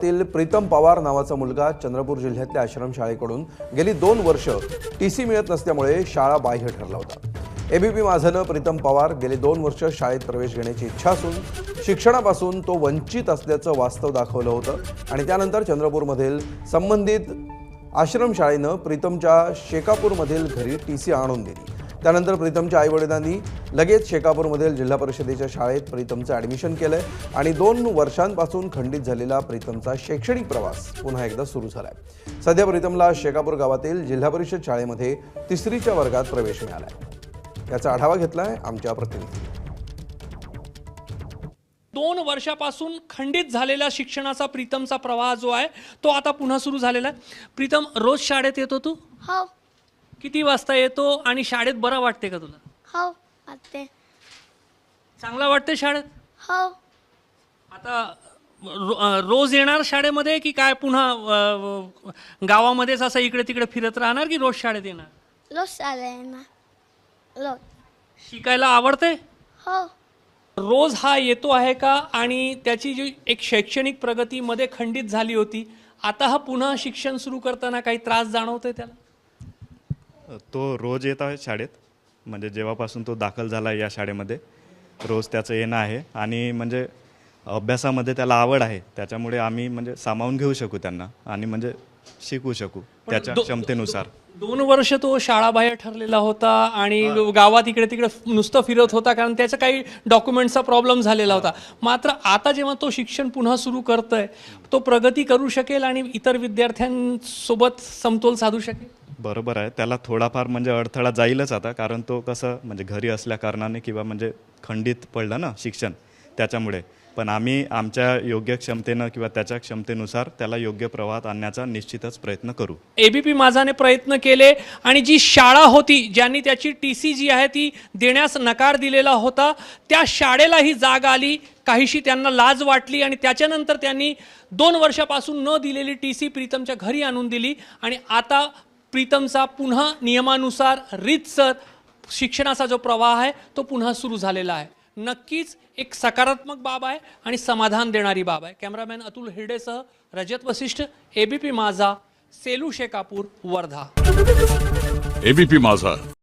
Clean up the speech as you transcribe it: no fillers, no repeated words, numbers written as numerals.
तील प्रीतम पवार नावाचा मुलगा चंद्रपूर जिल्ह्यातल्या आश्रमशाळेकडून गेली 2 वर्ष टीसी मिळत नसल्यामुळे शाळा बाह्य ठरला होता। एबीपी माझानं प्रीतम पवार गेली 2 वर्ष शाळेत प्रवेश घेण्याची इच्छा असून शिक्षणापासून तो वंचित असल्याचं वास्तव दाखवलं होतं आणि त्यानंतर चंद्रपूरमधील संबंधित आश्रमशाळेनं प्रीतमच्या शेकापूरमधील घरी टीसी आणून दिली। त्यानंतर प्रीतमच्या आईवडिलांनी लगेच शेकापूरमधील जिल्हा परिषदेच्या शाळेत प्रीतमचं ॲडमिशन केलंय आणि 2 वर्षांपासून खंडित झालेला प्रीतमचा शैक्षणिक प्रवास पुन्हा एकदा सुरू झालाय। सध्या प्रीतमला शेकापूर गावातील जिल्हा परिषद शाळेमध्ये 3रीच्या वर्गात प्रवेश मिळालाय। याचा आढावा घेतलाय आमच्या प्रतिनिधींनी। 2 वर्षापासून खंडित झालेला शिक्षणाचा प्रीतमचा प्रवाह जो आहे तो आता पुन्हा सुरू झालेला आहे। प्रीतम, रोज शाळेत येतो तू? हो किती वाजता येतो आणि शाळेत बरं वाटते का तुला? हो वाटते। चांगला वाटते शाळेत? हो आता रोज येणार शाळेमध्ये की काय पुन्हा गावामध्येच असं इकडे तिकडे फिरत राहणार की रोज शाळेत येणार? रोज शाळेत ना रोज। शिकायला आवडते? हो रोज हा येतो आहे का? आणि त्याची जी एक शैक्षणिक प्रगतीमध्ये खंडित झाली होती, आता हा पुन्हा शिक्षण सुरू करताना काही त्रास जाणवतोय त्याला? तो रोज येत आहे शाळेत, म्हणजे जेव्हापासून तो दाखल झाला या शाळेमध्ये रोज त्याचं येणं आहे आणि म्हणजे अभ्यासामध्ये त्याला आवड आहे, त्याच्यामुळे आम्ही म्हणजे सामावून घेऊ शकू त्यांना आणि म्हणजे शिकवू शकू त्याच्या क्षमतेनुसार। 2 वर्ष तो शाळाबाहेर ठरलेला होता आणि गावात इकडे तिकडे नुसतं फिरत होता कारण त्याचा काही डॉक्युमेंटचा प्रॉब्लेम झालेला होता। मात्र आता जेव्हा तो शिक्षण पुन्हा सुरू करतोय, तो प्रगती करू शकेल आणि इतर विद्यार्थ्यांसोबत समतोल साधू शकेल? बरोबर आहे, त्याला थोडाफार म्हणजे अडथळा जाईलच आता, कारण तो कसं म्हणजे घरी असल्या कारणाने किंवा म्हणजे खंडित पडलं ना शिक्षण त्याच्यामुळे। पण आम्ही आमच्या योग्य क्षमतेनं किंवा त्याच्या क्षमतेनुसार त्याला योग्य प्रवाहात आणण्याचा निश्चितच प्रयत्न करू। एबीपी माझाने प्रयत्न केले आणि जी शाळा होती ज्यांनी त्याची टीसी जी आहे ती देण्यास नकार दिलेला होता, त्या शाळेलाही जाग आली, काहीशी त्यांना लाज वाटली आणि त्याच्यानंतर त्यांनी 2 वर्षापासून न दिलेली टीसी प्रीतमच्या घरी आणून दिली आणि आता प्रीतमचा पुन्हा नियमानुसार रीतसर शिक्षणाचा जो प्रवाह आहे तो पुन्हा सुरू झालेला आहे। नक्कीच एक सकारात्मक बाब आहे आणि समाधान देणारी बाब आहे। कॅमेरामॅन अतुल हिरडेसह रजत वशिष्ठ, एबीपी माझा, सेलू शेकापूर, वर्धा। एबीपी माझा।